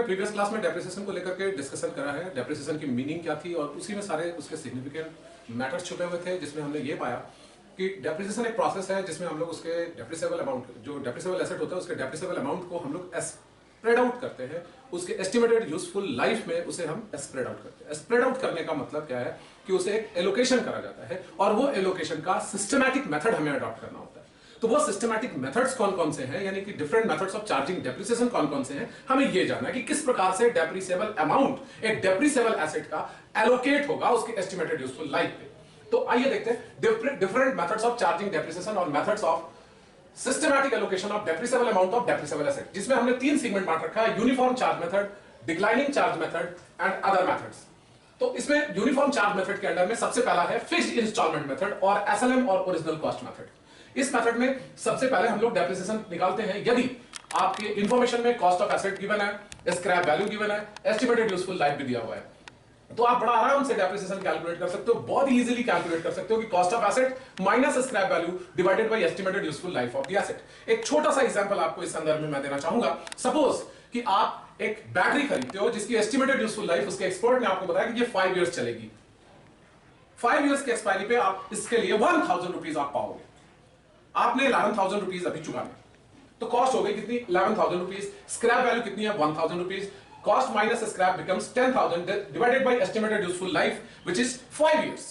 Previous class में depreciation को लेकर के डिस्कशन करा है, डेप्रिसिएशन की मीनिंग क्या थी और उसी में सारे उसके सिग्निफिकेंट मैटर्स छुपे हुए थे, जिसमें हमने ये पाया कि डेप्रिसिएशन एक प्रोसेस है जिसमें हम लोग उसके डेप्रिसिएबल अमाउंट, जो डेप्रिसिएबल एसेट होता है उसके डेप्रिसिएबल अमाउंट को हम लोग स्प्रेड आउट करते हैं, उसके एस्टिमेटेड यूजफुल लाइफ में उसे हम स्प्रेड आउट करते हैं। स्प्रेड आउट करने का मतलब क्या है कि उसे एक एलोकेशन करा जाता है और वो एलोकेशन का सिस्टमैटिक मेथड हमें अडॉप्ट करना होता है। तो वो सिस्टमैटिक मेथड्स कौन कौन से हैं, यानी कि different methods of charging depreciation कौन कौन से हैं, हमें ये जानना है कि किस प्रकार से डेप्रिसिएबल अमाउंट एक डेप्रिसिएबल एसेट का एलोकेट होगा उसके एस्टिमेटेड यूजफुल लाइफ पे। तो आइए देखते हैं different methods of charging depreciation और methods of systematic allocation of depreciable amount of depreciable asset, जिसमें हमने 3 सेगमेंट बांट रखा है, uniform charge method, declining charge method and other methods. तो इसमें यूनिफॉर्म चार्ज मेथड के अंडर में सबसे पहला है फिक्स्ड इंस्टॉलमेंट मेथड और एसएलएम और ओरिजिनल कॉस्ट मेथड। इस मेथड में सबसे पहले हम लोग डेप्रिसिएशन निकालते हैं यदि आपके इंफॉर्मेशन में कॉस्ट ऑफ एसेट गिवन है, स्क्रैप वैल्यू गिवन है, एस्टिमेटेड यूजफुल लाइफ भी दिया हुआ है, तो आप बड़ा आराम से डेप्रिसिएशन कैलकुलेट कर सकते हो, बहुत इजीली कैलकुलेट कर सकते हो कि cost of asset minus scrap value divided by estimated useful life of the asset. एक छोटा सा एग्जांपल आपको इस संदर्भ में मैं देना चाहूंगा। सपोज कि आप एक बैटरी खरीदते हो जिसकी एस्टिमेटेड यूजफुल लाइफ उसके एक्सपर्ट ने आपको बताया कि ये 5 इयर्स चलेगी। 5 इयर्स के एक्सपायरी पे आप इसके लिए 1000 रुपीज आप पाओगे। आपने 11,000 रुपीज अभी चुकाने, तो कॉस्ट हो गई कितनी, 11,000 रुपीज। स्क्रैप वैल्यू कितनी है, 1,000 rupees. Cost minus scrap becomes 10,000 divided by estimated useful life, which is 5 years.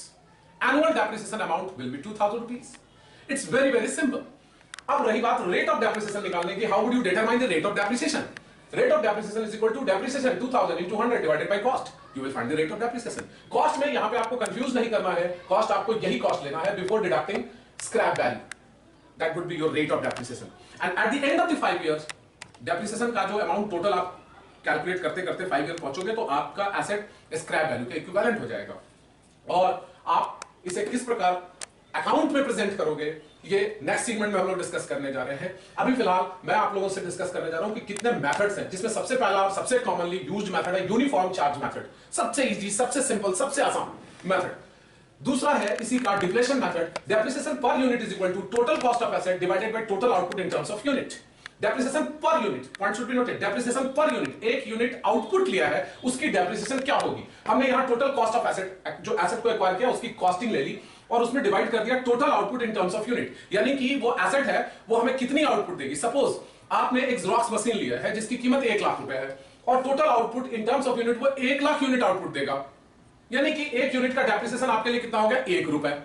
Annual depreciation amount will be 2,000 rupees. It's very very simple. अब रही बात rate of depreciation निकालने की, how would you determine the rate of depreciation? Rate of depreciation is equal to depreciation 2,000 into 100 divided by cost. You will find the rate of depreciation. Cost में यहाँ पे आपको confuse नहीं करना है, cost आपको यही cost लेना है before deducting scrap value. That would be your rate of depreciation. And at the end of the 5 years, depreciation का जो amount total आप कैलकुलेट करते करते 5 ईयर पहुंचोगे तो आपका एसेट स्क्रैप वैल्यू के इक्विवेलेंट हो जाएगा। और आप इसे किस प्रकार अकाउंट में प्रेजेंट करोगे, ये नेक्स्ट सेगमेंट में हम लोग डिस्कस करने जा रहे हैं। अभी फिलहाल मैं आप लोगों से डिस्कस करने जा रहा हूं कि कितने मेथड्स हैं, जिसमें सबसे पहला और सबसे कॉमनली यूज्ड मेथड है यूनिफॉर्म चार्ज मेथड। सबसे इजी, सबसे सिंपल, सबसे आसान मेथड। दूसरा है इसी का depletion method. Depreciation per unit is equal to total cost of asset divided by total output in terms of unit. Depreciation per unit, point should be noted, depreciation per unit, एक unit output लिया है उसकी depreciation क्या होगी। हमने यहां total cost of asset, जो asset को एक्वायर किया उसकी कॉस्टिंग ले ली और उसमें डिवाइड कर दिया total output in terms of unit, यानी कि वो एसेट है वो हमें कितनी आउटपुट देगी। सपोज आपने एक जेरॉक्स मशीन लिया है जिसकी कीमत 1 लाख रुपए है और total output in terms of unit वो 1 लाख यूनिट आउटपुट देगा, यानी कि एक यूनिट का डेप्रिसिएशन आपके लिए कितना हो गया, 1 रुपए।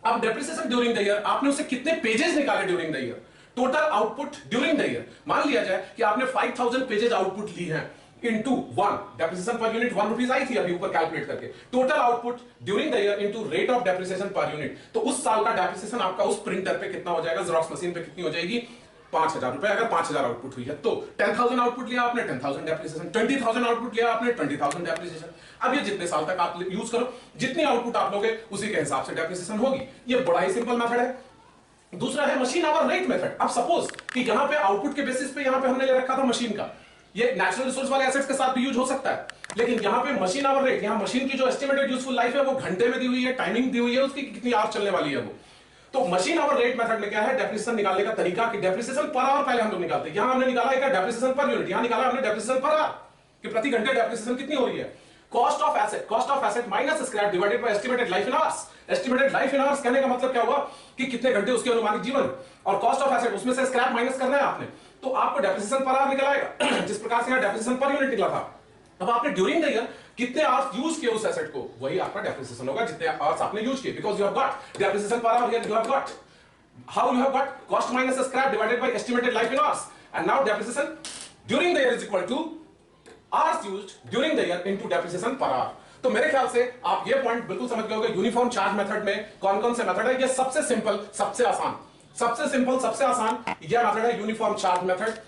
अब डेप्रिसिएशन ड्यूरिंग द ईयर, आपने उससे कितने पेजेस निकाले during the year, total output during the year. मान लिया जाए कि आपने 5000 पेजेस आउटपुट ली हैं into 1, depreciation per unit 1 rupees I थी अभी ऊपर कैलकुलेट करके, total output during the year into rate of depreciation per unit. तो उस साल का डेप्रिसिएशन आपका उस प्रिंटर पे कितना हो जाएगा, जेरॉक्स मशीन पे कितनी हो जाएगी, 5,000 रुपए। अगर 5,000 आउटपुट हुई है तो 10,000 आउटपुट लिया आपने, 10,000 डेप्रिसिएशन, 20,000 आउटपुट लिया आपने, 20,000 डेप्रिसिएशन। अब ये जितने साल तक आप यूज करो, जितनी आउटपुट आप लोगे उसी के हिसाब से डेप्रिसिएशन होगी। ये बड़ा ही सिंपल मेथड है। दूसरा है मशीन आवर रेट मेथड। अब सपोज कि यहां पे आउटपुट के बेसिस पे यहां पे हमने ले रखा था मशीन का, ये नेचुरल रिसोर्स वाले एसेट्स के साथ भी यूज हो सकता है, लेकिन यहां पे मशीन आवर रेट, यहां मशीन की जो एस्टिमेटेड यूजफुल लाइफ है वो घंटे में दी हुई है, टाइमिंग दी हुई है उसकी कितनी आवर चलने वाली है वो। तो मशीन आवर रेट मेथड में क्या है, डेप्रिसिएशन निकालने का तरीका कि डेप्रिसिएशन पर आवर पहले हम लोग निकालते हैं। यहां हमने निकाला है डेप्रिसिएशन पर यूनिट, यहां निकाला हमने डेप्रिसिएशन पर आवर कि प्रति घंटे डेप्रिसिएशन कितनी हो रही है। Cost of asset minus scrap divided by estimated life in hours. Estimated life in hours कहने का मतलब क्या हुआ कि कितने घंटे उसके अनुमानित जीवन, और कॉस्ट ऑफ एसेट उसमें से स्क्रैप माइनस करना है आपने, तो आपको डेप्रिसिएशन पर आवर निकल आएगा जिस प्रकार से यहां डेप्रिसिएशन पर यूनिट निकला था। अब आपने ड्यूरिंग द ईयर कितने आवर्स यूज किए उस एसेट को, वही आपका डेप्रिसिएशन होगा जितने आवर्स आपने यूज किए, because you have got depreciation per hour, here you have got how you have got cost minus scrap divided by estimated life in hours, and now depreciation during the year is equal to hours used during the year into depreciation per hour। तो मेरे ख्याल से आप ये point बिल्कुल समझ गए होंगे यूनिफॉर्म चार्ज मेथड में कौन कौन से मेथड है। ये सबसे सिंपल, सबसे आसान, सबसे सिंपल, सबसे आसान यह मेथड है यूनिफॉर्म चार्ज मेथड।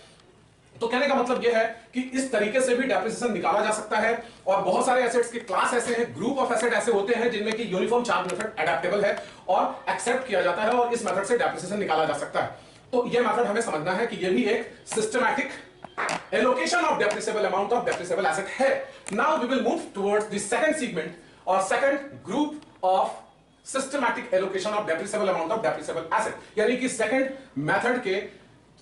तो कहने का मतलब यह है कि इस तरीके से भी डेप्रिसिएशन निकाला जा सकता है, और बहुत सारे एसेट्स के क्लास ऐसे हैं, ग्रुप ऑफ एसेट ऐसे होते हैं जिनमें कि यूनिफॉर्म चार्ज मेथड एडेप्टेबल है और एक्सेप्ट किया जाता है, और इस मेथड से डेप्रिसिएशन निकाला जा सकता है। तो यह मेथड हमें समझना है कि यह भी एक systematic allocation of depreciable amount of depreciable asset है। Now we will move towards the second segment और second group of systematic allocation of depreciable amount of depreciable asset, यानी कि सेकंड मेथड के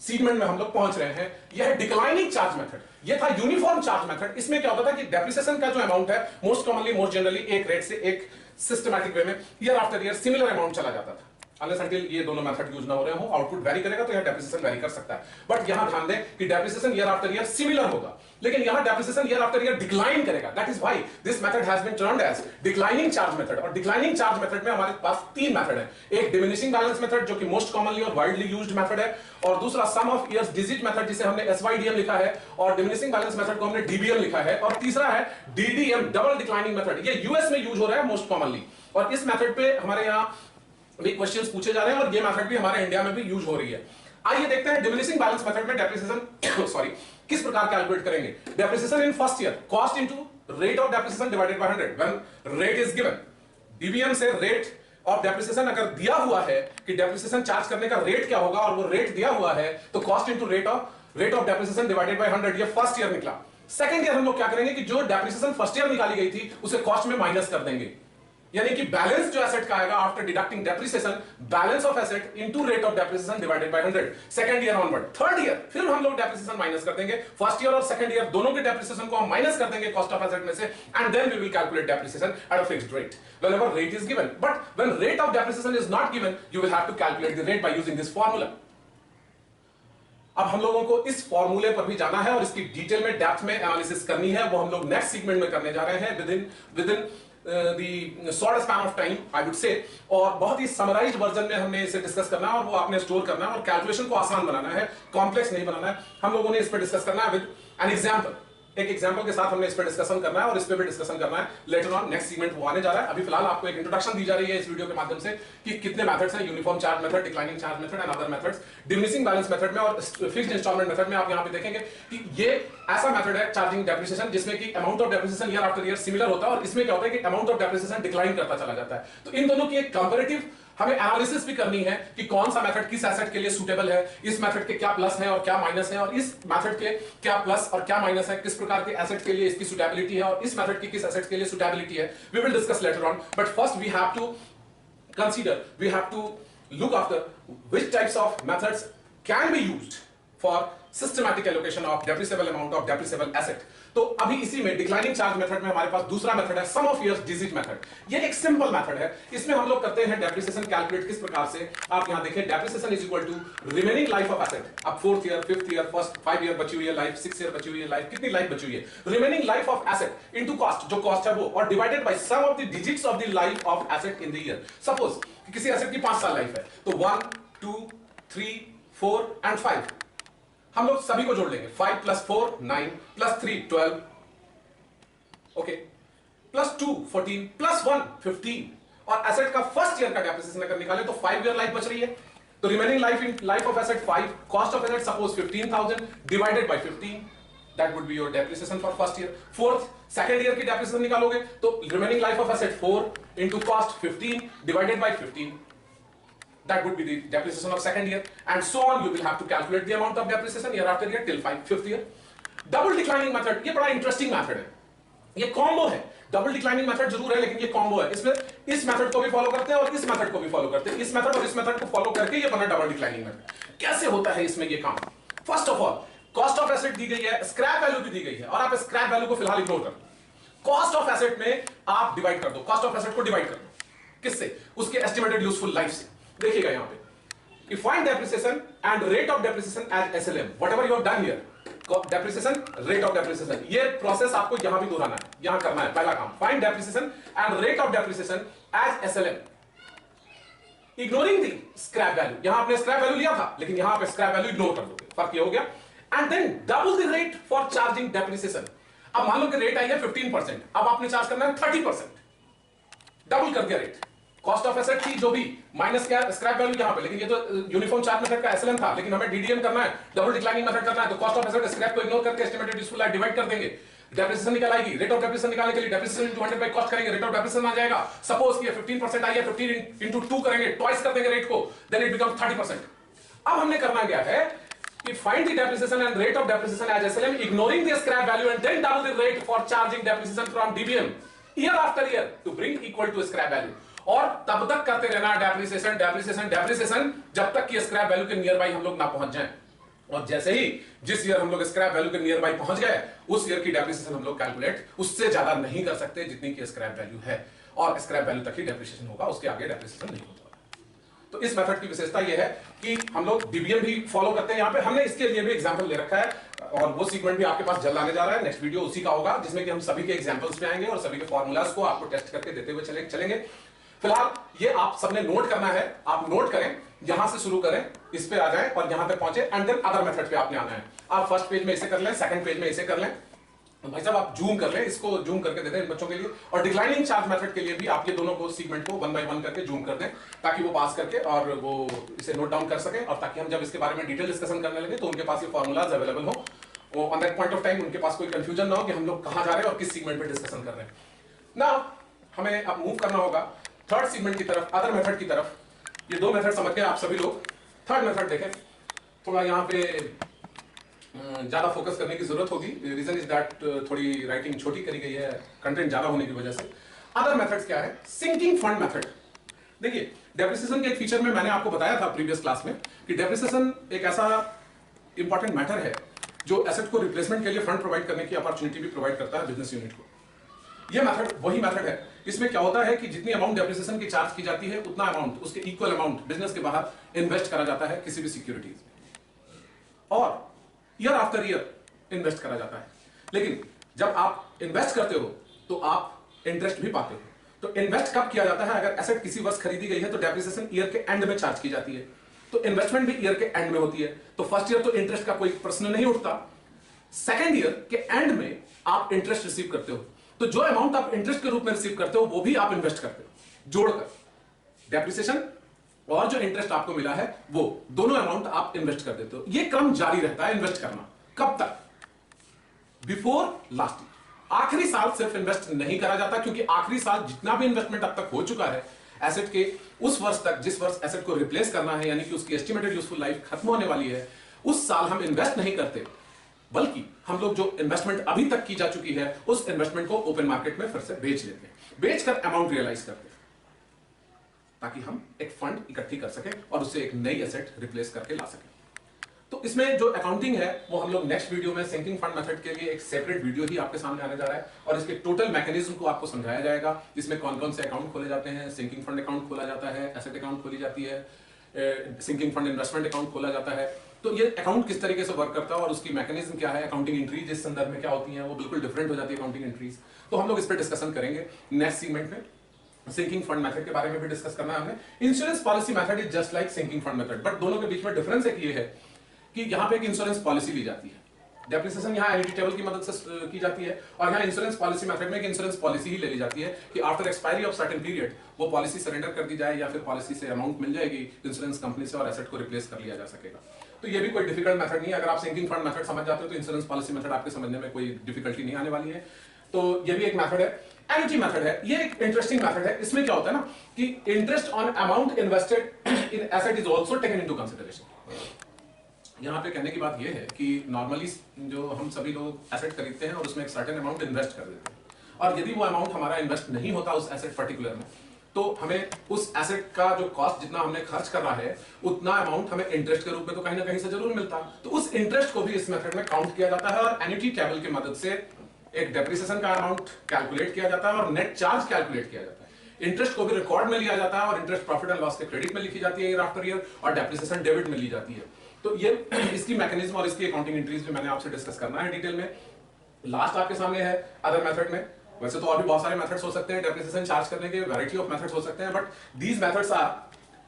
सीगमेंट में हम लोग पहुंच रहे हैं। यह है डिक्लाइनिंग चार्ज मेथड, ये था यूनिफॉर्म चार्ज मेथड। इसमें क्या होता था कि डेप्रिसिएशन का जो अमाउंट है मोस्ट कॉमनली मोस्ट जनरली एक रेट से एक सिस्टमैटिक वे में year after year similar amount चला जाता था, अनलेस अंटिल ये दोनों मेथड यूज ना हो रहे हो। आउटपुट वेरी करेगा तो यह डेप्रिसिएशन वेरी कर सकता है, बट यहां ध्यान दें कि depreciation year after year similar होगा, लेकिन यहां depreciation year after year decline करेगा। That is why this method has been termed as declining charge method. और डिक्लाइनिंग चार्ज मेथड में हमारे पास तीन मेथड है, एक डिमिनिशिंग बैलेंस मेथड जो कि मोस्ट कॉमनली और वाइडली यूज्ड मेथड है, और दूसरा सम ऑफ ईयर्स डिजिट मेथड जिसे हमने SYDM लिखा है, और डिमिनिशिंग बैलेंस मेथड को हमने DBM लिखा है, और तीसरा है DDM डबल डिक्लाइनिंग मेथड। ये यूएस में यूज हो रहा है मोस्ट कॉमनली, और इस मेथड पे हमारे यहां भी क्वेश्चंस पूछे जा रहे हैं, और ये मेथड भी हमारे इंडिया में भी यूज हो रही है। आइए देखते हैं डिमिनिशिंग बैलेंस मेथड में डेप्रिसिएशन सॉरी किस प्रकार कैलकुलेट करेंगे। Depreciation in first year, cost into rate of depreciation divided by 100 when rate is given. DBM से रेट ऑफ डेप्रिसिएशन अगर दिया हुआ है कि डेप्रिसिएशन चार्ज करने का रेट क्या होगा, और वो रेट दिया हुआ है, तो cost into rate of depreciation divided by 100, ये फर्स्ट ईयर निकला। सेकंड ईयर हम लोग क्या करेंगे कि जो डेप्रिसिएशन फर्स्ट ईयर निकाली गई थी उसे कॉस्ट में माइनस कर देंगे, यानी कि बैलेंस जो एसेट का आएगा after deducting depreciation, balance of asset into rate of depreciation divided by 100। Second year onward, third year फिर हम लोग डेप्रिसिएशन माइनस कर देंगे, फर्स्ट ईयर और सेकंड ईयर दोनों के डेप्रिसिएशन को हम माइनस कर देंगे कॉस्ट ऑफ एसेट में से, and then we will calculate depreciation at a fixed rate whenever rate is given. But when rate of depreciation is not given, you will have to calculate the rate by using this formula. अब हम लोगों को इस फॉर्मूले पर भी जाना है और इसकी डिटेल में डेप्थ में एनालिसिस करनी है, वो हम लोग नेक्स्ट सेगमेंट में करने जा रहे हैं with in the short span of time I would say, और बहुत ही समराइज्ड वर्जन में हमने इसे डिस्कस करना है, और वो आपने स्टोर करना है, और कैलकुलेशन को आसान बनाना है, कॉम्प्लेक्स नहीं बनाना है। हम लोगों ने इस पर डिस्कस करना है विद एन एग्जांपल, एक एग्जांपल के साथ हमने इस पर डिस्कशन करना है, और इस पे भी डिस्कशन करना है लेटर ऑन, नेक्स्ट सेगमेंट वो आने जा रहा है। अभी फिलहाल आपको एक इंट्रोडक्शन दी जा रही है इस वीडियो के माध्यम से कि कितने मेथड्स हैं, uniform charge method, declining charge method and other methods. Diminishing balance method में और फिक्स्ड इंस्टॉलमेंट मेथड में आप यहां पे देखेंगे कि ये ऐसा मेथड है चार्जिंग डेप्रिसिएशन जिसमें कि amount of depreciation year after year similar होता है, और इसमें क्या होता है कि अमाउंट ऑफ डेप्रिसिएशन डिक्लाइन करता चला जाता है। तो इन दोनों की एक कंपैरेटिव हमें एनालिसिस भी करनी है कि कौन सा मेथड किस एसेट के लिए सूटेबल है, इस मेथड के क्या प्लस है और क्या माइनस है, और इस मेथड के क्या प्लस और क्या माइनस है, किस प्रकार के एसेट के लिए इसकी सूटेबिलिटी है, और इस मेथड की किस एसेट के लिए सूटेबिलिटी है। We will discuss later on, but first we have to consider, we have to look after which types of methods can be used for systematic allocation of depreciable amount of depreciable asset. तो अभी इसी में declining charge method में हमारे पास दूसरा method है सम of years digit method. ये एक सिंपल मेथड है, इसमें हम लोग करते हैं डेप्रिसिएशन कैलकुलेट किस प्रकार से। आप यहां देखें, depreciation is equal to remaining life of asset. अब 4th year, 5th year, first 5 year बची हुई है लाइफ, 6 ईयर बची हुई है लाइफ, कितनी लाइफ बची हुई है, remaining life of asset into cost, जो कॉस्ट है वो, और divided by sum of the digits of the life of asset in the year. Suppose किसी एसेट की 5 साल लाइफ है, तो 1 2 3 4 एंड 5 हम लोग सभी को जोड़ लेंगे। 5 + 4 9 + 3 12, ओके, +2 14 +1 15, और एसेट का फर्स्ट ईयर का डेप्रिसिएशन अगर निकाले तो 5 ईयर लाइफ बच रही है, तो remaining life in life of asset 5, cost of asset suppose 15,000 divided by 15, that would be your depreciation for first year. Fourth second year की डेप्रिसिएशन निकालोगे तो remaining life of asset 4 into cost 15 divided by 15, that would be the depreciation of second year, and so on. You will have to calculate the amount of depreciation year after year till 5th year. Double declining method, ये बड़ा interesting method है, ये combo है। Double declining method जरूर है लेकिन ये combo है, इसमें इस मेथड को भी फॉलो करते हैं और इस मेथड को भी फॉलो करते हैं, इस मेथड और इस मेथड को फॉलो करके ये बना डबल डिक्लाइनिंग मेथड। कैसे होता है इसमें ये काम? First of all cost of asset दी गई है, स्क्रैप वैल्यू भी दी गई है, और आप स्क्रैप वैल्यू को फिलहाल इग्नोर कर दो। कॉस्ट ऑफ एसेट में आप डिवाइड कर दो, कॉस्ट ऑफ एसेट को डिवाइड कर दो किससे? उसके एस्टिमेटेड यूजफुल लाइफ से। देखिएगा यहां पे, you find depreciation and rate of depreciation as SLM, whatever you have done here, depreciation, rate of depreciation, ये प्रोसेस आपको यहां भी दोहराना है, यहां करना है पहला काम। find depreciation and rate of depreciation as SLM, ignoring the scrap value, यहां आपने scrap value लिया था लेकिन यहां पे scrap value ignore कर दोगे, फर्क ये हो गया। and then double the rate for charging depreciation, अब मान लो कि रेट आई है 15%, अब आपने चार्ज करना है 30%, डबल कर दिया रेट। कॉस्ट ऑफ एसेट थी जो भी माइनस क्या स्क्रैप वैल्यू यहां पे, लेकिन ये तो यूनिफॉर्म चार्ज मेथड का एसएलएम था, लेकिन हमें डीडीएम करना है, डबल डिक्लाइनिंग मेथड करना है, तो कॉस्ट ऑफ एसेट स्क्रैप को इग्नोर करके एस्टिमेटेड यूजफुल लाइफ डिवाइड कर देंगे, डेप्रिसिएशन निकल आएगी। रेट ऑफ डेप्रिसिएशन निकालने के लिए डेप्रिसिएशन इनटू 100 बाय कॉस्ट करेंगे, रेट ऑफ डेप्रिसिएशन आ जाएगा। सपोज कि 15% आई है, 15 इनटू 2 करेंगे, ट्वाइस कर देंगे रेट को, देन इट बिकम्स 30%। अब हमने करना क्या है कि find the depreciation and rate of depreciation as SLM, ignoring the scrap value, and then double the rate for charging depreciation from DBM year after year to bring equal to scrap value, और तब तक करते रहना depreciation depreciation depreciation जब तक कि scrap value के near by हम लोग ना पहुंच जाएं। और जैसे ही जिस ईयर हम लोग स्क्रैप वैल्यू के नियर बाई पहुंच गए, उस ईयर की डेप्रिसिएशन हम लोग कैलकुलेट उससे ज्यादा नहीं कर सकते जितनी की स्क्रैप वैल्यू है, और स्क्रैप वैल्यू तक ही डेप्रिसिएशन होगा, उसके आगे डेप्रिसिएशन नहीं होता। तो इस मेथड की विशेषता यह है कि हम लोग डीबीएम भी फॉलो करते हैं। यहां पे हमने इसके लिए भी एग्जांपल ले रखा है, और वो सीक्वेंट भी आपके पास जल्द आने जा रहा है। नेक्स्ट वीडियो उसी का होगा जिसमें कि हम सभी के एग्जांपल्स पे आएंगे और सभी के फॉर्मूलाज को आपको टेस्ट करके देते हुए चलेंगे। फिलहाल ये आप सबने नोट करना है, आप नोट करें, यहां से शुरू करें, इस पे आ जाएं और यहां तक पहुंचे, एंड देन अदर मेथड पे आपने आना है। आप फर्स्ट पेज में इसे कर लें, सेकंड पेज में इसे कर लें, भाई साहब आप जूम कर लें, इसको जूम करके दे दें इन बच्चों के लिए, और डिक्लाइनिंग चार्ज मेथड के लिए भी आप ये दोनों को सेगमेंट को 1 बाय 1 करके जूम कर दें, ताकि वो पास करके और वो इसे नोट डाउन कर सकें, और ताकि हम जब इसके बारे में डिटेल डिस्कशन करने लगे तो उनके पास ये फॉर्मूलाज अवेलेबल हो, वो on that point of time उनके पास कोई कंफ्यूजन ना हो कि हम लोग कहां जा रहे हैं और किस सेगमेंट पे डिस्कशन कर रहे हैं ना। हमें अब मूव करना होगा थर्ड सेगमेंट की तरफ, अदर मेथड की तरफ। ये दो मेथड समझ गए आप सभी लोग। थर्ड मेथड देखें, थोड़ा यहाँ पे ज्यादा फोकस करने की जरूरत होगी, रीजन इज दैट थोड़ी राइटिंग छोटी करी गई है कंटेंट ज्यादा होने की वजह से। अदर मेथड्स क्या है? Sinking fund method. देखिए डेप्रिसिएशन के एक फीचर में मैंने आपको बताया था प्रीवियस क्लास में कि डेप्रिसिएशन एक ऐसा इंपॉर्टेंट मैटर है जो एसेट को रिप्लेसमेंट के लिए फंड प्रोवाइड करने की अपॉर्चुनिटी भी प्रोवाइड करता है बिजनेस यूनिट को। यह मेथड वही मेथड है, इसमें क्या होता है कि जितनी अमाउंट डेप्रिसिएशन की चार्ज की जाती है उतना अमाउंट, उसके इक्वल अमाउंट बिजनेस के बाहर इन्वेस्ट करा जाता है किसी भी सिक्योरिटीज में, और ईयर आफ्टर ईयर इन्वेस्ट करा जाता है। लेकिन जब आप इन्वेस्ट करते हो तो आप इंटरेस्ट भी पाते हो। तो इन्वेस्ट कब किया जाता है? अगर एसेट किसी वर्ष खरीदी गई है तो डेप्रिसिएशन ईयर के एंड में चार्ज की जाती है, तो इन्वेस्टमेंट भी ईयर के एंड में होती है। तो फर्स्ट ईयर तो इंटरेस्ट का कोई प्रश्न नहीं उठता, सेकेंड ईयर के एंड में आप इंटरेस्ट रिसीव करते हो, तो जो अमाउंट आप इंटरेस्ट के रूप में रिसीव करते हो वो भी आप इन्वेस्ट करते हो जोड़कर। डेप्रिसिएशन और जो इंटरेस्ट आपको मिला है वो दोनों अमाउंट आप इन्वेस्ट कर देते हो। ये क्रम जारी रहता है इन्वेस्ट करना। कब तक? Before last year. आखिरी साल सिर्फ इन्वेस्ट नहीं करा जाता, क्योंकि आखिरी साल जितना भी इन्वेस्टमेंट अब तक हो चुका है एसेट के, उस वर्ष तक जिस वर्ष एसेट को रिप्लेस करना है, यानी कि उसकी एस्टिमेटेड यूजफुल लाइफ खत्म होने वाली है, उस साल हम इन्वेस्ट नहीं करते, बल्कि हम लोग जो इन्वेस्टमेंट अभी तक की जा चुकी है उस इन्वेस्टमेंट को ओपन मार्केट में फिर से बेच लेते हैं, बेचकर अमाउंट रियलाइज करते हैं, ताकि हम एक फंड इकट्ठी कर सके और उससे एक नई एसेट रिप्लेस करके ला सके। तो इसमें जो अकाउंटिंग है वो हम लोग नेक्स्ट वीडियो में सिंकिंग फंड मेथड के लिए एक सेपरेट वीडियो ही आपके सामने आने जा रहा है, और इसके टोटल मैकेनिज्म को आपको समझाया जाएगा। इसमें कौन कौन से अकाउंट खोले जाते हैं, सिंकिंग फंड अकाउंट खोला जाता है, एसेट अकाउंट खोली जाती है, सिंकिंग फंड इन्वेस्टमेंट अकाउट खोला जाता है। तो ये अकाउंट किस तरीके से वर्क करता है और उसकी मैकेनिज्म क्या है, अकाउंटिंग एंट्रीज इस संदर्भ में क्या होती हैं, वो बिल्कुल डिफरेंट हो जाती है अकाउंटिंग एंट्रीज। तो हम लोग इस पर डिस्कशन करेंगे नेक्स्ट सेगमेंट में। सिंकिंग फंड मेथड के बारे में भी डिस्कस करना है हमें। Insurance policy method is just like sinking fund method, but दोनों के बीच में डिफरेंस एक ये है कि यहां पे एक इंश्योरेंस पॉलिसी ली जाती है। डेप्रिसिएशन यहाँ एन्युटी टेबल की मदद से की जाती है, और यहाँ इंश्योरेंस पॉलिसी मेथड में एक इंश्योरेंस पॉलिसी ही ले ली जाती है कि after expiry of certain period वो पॉलिसी सरेंडर कर दी जाए, या फिर पॉलिसी से अमाउंट मिल जाएगी इंश्योरेंस कंपनी से और एसेट को रिप्लेस कर लिया जा सकेगा। तो ये भी कोई डिफिकल्ट मेथड नहीं है। अगर आप सिंकिंग फंड मेथड समझ जाते हो तो इंश्योरेंस पॉलिसी मेथड आपके समझने में कोई डिफिकल्टी नहीं आने वाली है। तो ये भी एक मेथड है। एन्युटी मेथड है, ये एक इंटरेस्टिंग मेथड है। इसमें क्या होता है ना कि interest on amount invested in asset is also taken into consideration. यहाँ पे कहने की बात यह है कि नॉर्मली जो हम सभी लोग एसेट खरीदते हैं और उसमें एक सर्टेन अमाउंट इन्वेस्ट कर देते हैं, और यदि वो अमाउंट हमारा इन्वेस्ट नहीं होता उस एसेट पर्टिकुलर में, तो हमें उस एसेट का जो कॉस्ट जितना हमने खर्च कर रहा है उतना अमाउंट हमें इंटरेस्ट के रूप में तो कहीं ना कहीं से जरूर मिलता है। तो उस इंटरेस्ट को भी इस मेथड में काउंट किया जाता है, और एन्युटी टेबल की मदद से एक डेप्रिसिएशन का अमाउंट कैलकुलेट किया जाता है और नेट चार्ज कैलकुलेट किया जाता है। इंटरेस्ट को भी रिकॉर्ड में लिया जाता है, और इंटरेस्ट प्रॉफिट एंड लॉस के क्रेडिट में लिखी जाती है ईयर आफ्टर ईयर, और डेप्रिसिएशन डेबिट में ली जाती है। तो ये इसकी मैकेनिज्म और इसकी अकाउंटिंग एंट्रीज भी मैंने आपसे डिस्कस करना है डिटेल में। लास्ट आपके सामने है अदर मेथड में। वैसे तो और भी बहुत सारे मेथड्स हो सकते हैं डेप्रिसिएशन चार्ज करने के, वैरायटी ऑफ मेथड्स हो सकते हैं, but these methods are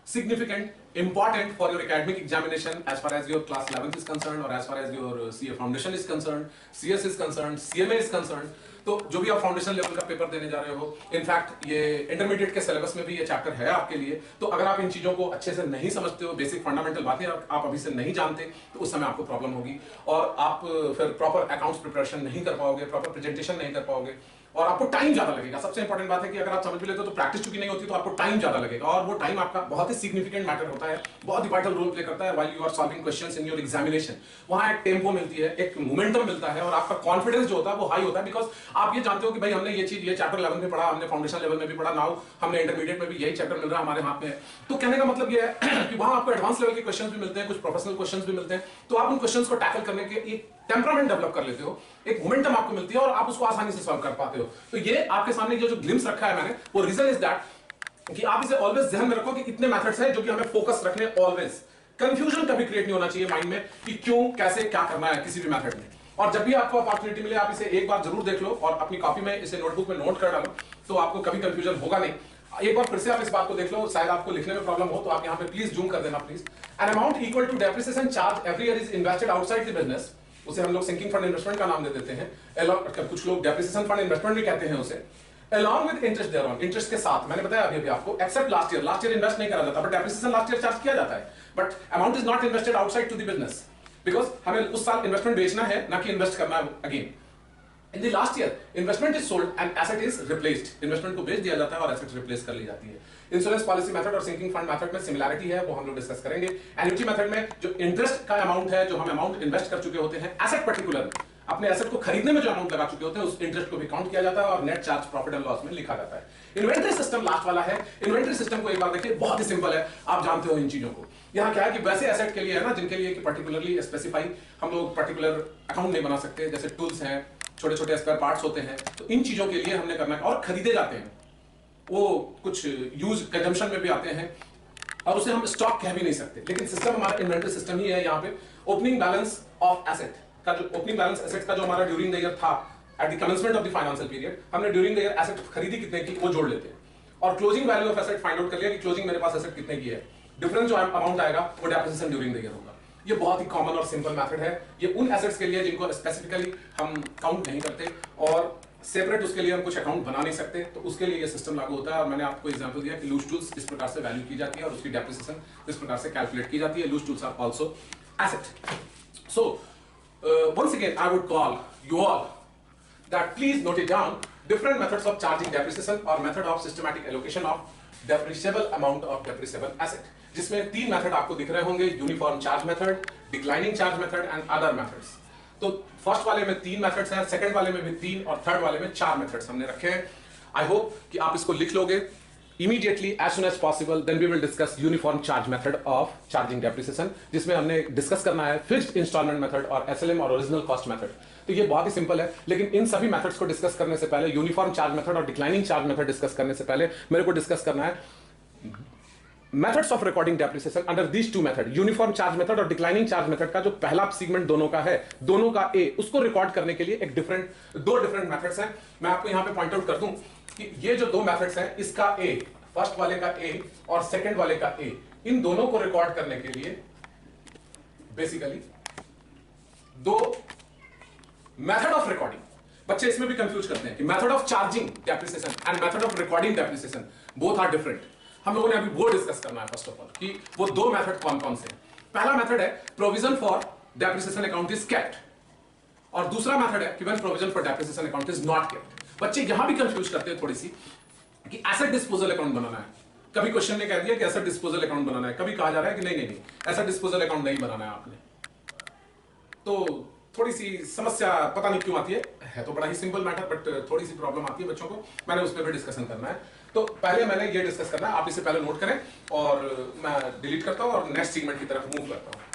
significant, important for your academic examination as far as your class 11th is concerned, or as far as your CA foundation is concerned, CS is concerned, CMA is concerned। तो जो भी आप foundation level का paper देने जा रहे हो, in fact ये इंटरमीडिएट के सिलेबस में भी ये चैप्टर है आपके लिए। तो अगर आप इन चीजों को अच्छे से नहीं समझते हो, बेसिक फंडामेंटल बातें आप अभी से नहीं जानते, तो उस समय आपको प्रॉब्लम होगी, और आप फिर प्रॉपर अकाउंट्स प्रिपरेशन नहीं कर पाओगे, प्रॉपर प्रेजेंटेशन नहीं कर पाओगे, और आपको टाइम ज्यादा लगेगा। सबसे इंपॉर्टेंट बात है कि अगर आप समझ भी लेते हो तो प्रैक्टिस चूंकि नहीं होती तो आपको टाइम ज्यादा लगेगा, और वो टाइम आपका बहुत ही सिग्निफिकेंट मैटर होता है, बहुत ही वाइटल रोल प्ले करता है while you are solving questions in your examination. वहां एक टेम्पो मिलती है, एक मोमेंटम मिलता है, और आपका कॉन्फिडेंस जो होता है वो हाई होता है, बिकॉज आप ये जानते हो कि भाई हमने ये चीज ये चैप्टर 11 में पढ़ा, हमने फाउंडेशन लेवल में भी पढ़ा, नाउ हमने इंटरमीडिएट में भी यही चैप्टर मिल रहा है हमारे हाथ में। तो कहने का मतलब ये है कि वहां आपको एडवांस लेवल के क्वेश्चंस भी मिलते हैं, कुछ प्रोफेशनल क्वेश्चंस भी मिलते हैं, तो आप उन क्वेश्चंस को टैकल करने के एक टेम्परामेंट डेवलप कर लेते हो, एक मोमेंटम आपको मिलती है और आप उसको आसानी से सॉल्व कर पाते हो। तो ये आपके सामने जो ग्लिम्स रखा है मैंने, वो रीजन इज दैट कि आप इसे ऑलवेज ध्यान में रखो कि इतने मेथड्स हैं जो कि हमें फोकस रखने, ऑलवेज कंफ्यूजन कभी क्रिएट नहीं होना चाहिए माइंड में कि क्यों कैसे क्या करना है किसी भी मेथड में। और जब भी आपको अपॉर्चुनिटी मिले आप इसे एक बार जरूर देख लो और अपनी कॉपी में इसे नोटबुक में नोट कर डालो, तो आपको कभी कंफ्यूजन होगा नहीं। एक बार फिर से आप इस बात को देख लो, शायद आपको लिखने में प्रॉब्लम हो तो आप यहाँ पे प्लीज जूम कर देना please. An amount equal to depreciation charge every year is invested outside the business, उसे हम लोग सिंकिंग फंड इन्वेस्टमेंट का नाम दे देते हैं, कुछ लोग डेप्रिसिएशन फंड इन्वेस्टमेंट भी कहते हैं उसे, along with interest thereon, interest के साथ। मैंने बताया अभी आपको, एक्सेप्ट लास्ट ईयर इन्वेस्ट नहीं करा जाता, but depreciation last year charge किया जाता है, but amount is not invested outside to the business, because हमें उस साल इन्वेस्टमेंट बेचना है ना कि इन्वेस्ट करना है again. In the last year investment is sold and asset is replaced, investment को बेच दिया जाता है और एसेट रिप्लेस कर ली जाती है। इंश्योरेंस पॉलिसी मेथड और सिंकिंग फंड मेथड में सिमिलैरिटी है, वो हम लोग डिस्कस करेंगे। एन्युटी मेथड में जो इंटरेस्ट का अमाउंट है, जो हम अमाउंट इन्वेस्ट कर चुके होते हैं एसेट पर्टिकुलर, अपने एसेट को खरीदने में जो अमाउंट लगा चुके होते हैं उस इंटरेस्ट को भी काउंट किया जाता है और net charge profit and loss में लिखा जाता है। इन्वेंटरी सिस्टम लास्ट वाला है। इन्वेंटरी सिस्टम को एक बार देखिए, बहुत ही सिंपल है, आप जानते हो इन चीजों को। यहाँ क्या है कि वैसे एसेट के लिए है ना जिनके लिए कि पर्टिकुलरली स्पेसिफाई हम लोग पर्टिकुलर अकाउंट नहीं बना सकते, जैसे टूल्स हैं, छोटे छोटे स्पेयर पार्ट्स होते हैं, तो इन चीजों के लिए हमने करना है और खरीदे जाते हैं, वो कुछ यूज कंजम्पशन में भी आते हैं और उसे हम स्टॉक कह भी नहीं सकते। लेकिन सिस्टम हमारा इन्वेंटरी सिस्टम ही है। यहाँ पे ओपनिंग बैलेंस ऑफ एसेट का जो ओपनिंग बैलेंस एसेट का जो हमारा ड्यूरिंग द ईयर था at the commencement of the financial period, हमने ड्यूरिंग द ईयर एसेट खरीदी कितने की वो जोड़ लेते हैं और closing value of asset find out कर लिया कि क्लोजिंग मेरे पास एसेट कितने की है, डिफरेंस जो अमाउंट आएगा वो डेप्रिसिएशन ड्यूरिंग द ईयर होगा। ये बहुत ही कॉमन और सिंपल मेथड है। ये उन एसेट्स के लिए जिनको स्पेसिफिकली हम काउंट नहीं करते और सेपरेट उसके लिए हम कुछ अकाउंट बना नहीं सकते, तो उसके लिए ये सिस्टम लागू होता है। और मैंने आपको एग्जांपल दिया कि लूज टूल्स इस प्रकार से वैल्यू की जाती है और उसकी डेप्रिसिएशन इस प्रकार से कैलकुलेट की जाती है। Loose tools are also asset. So once again I would call you all that please note it down, different methods of charging depreciation or method of systematic allocation of depreciable amount of depreciable asset, जिसमें तीन method आपको दिख रहे होंगे, uniform charge method, declining charge method and other methods. तो first वाले में तीन मेथड्स हैं, सेकंड वाले में भी तीन और थर्ड वाले में चार मेथड्स हमने रखे हैं। आई होप कि आप इसको लिख लोगे immediately as soon as possible. Then we will discuss uniform charge method of charging depreciation, जिसमें हमने डिस्कस करना है फिक्स्ड इंस्टॉलमेंट मेथड और SLM और ओरिजिनल कॉस्ट मेथड। तो ये बहुत ही सिंपल है, लेकिन इन सभी मेथड्स को डिस्कस करने से पहले, यूनिफॉर्म चार्ज मेथड और डिक्लाइनिंग चार्ज मेथड डिस्कस करने से पहले मेरे को डिस्कस करना है methods of recording depreciation under these two method. Uniform charge method और डिक्लाइनिंग चार्ज मेथड का जो पहला सेगमेंट दोनों का है, दोनों का ए, उसको रिकॉर्ड करने के लिए एक दो डिफरेंट मेथड्स हैं। मैं आपको यहां पे पॉइंट आउट कर दूं कि ये जो दो मेथड्स हैं, इसका ए, फर्स्ट वाले का ए और सेकंड वाले का ए, इन दोनों को रिकॉर्ड करने के लिए बेसिकली दो मेथड ऑफ रिकॉर्डिंग, बच्चे इसमें भी कंफ्यूज करते हैं कि method of charging depreciation and method of recording depreciation both are different. हम लोगों ने अभी वो डिस्कस करना है फर्स्ट ऑफ ऑल कि वो दो मेथड कौन कौन से हैं। पहला मेथड है provision for depreciation account is kept और दूसरा मेथड है कि when provision for depreciation account is not kept. बच्चे यहां भी कंफ्यूज करते हैं थोड़ी सी कि एसेट डिस्पोजल अकाउंट बनाना है। कभी क्वेश्चन ने कह दिया कि एसेट डिस्पोजल अकाउंट बनाना है, कभी कहा जा रहा है कि नहीं एसेट डिस्पोजल अकाउंट नहीं बनाना है आपने। तो थोड़ी सी समस्या पता नहीं क्यों आती है तो बड़ा ही सिंपल मैटर, बट थोड़ी सी प्रॉब्लम आती है बच्चों को। मैंने उस पर भी डिस्कशन करना है, तो पहले मैंने ये डिस्कस करना है, आप इसे पहले नोट करें और मैं डिलीट करता हूं और नेक्स्ट सेगमेंट की तरफ मूव करता हूं।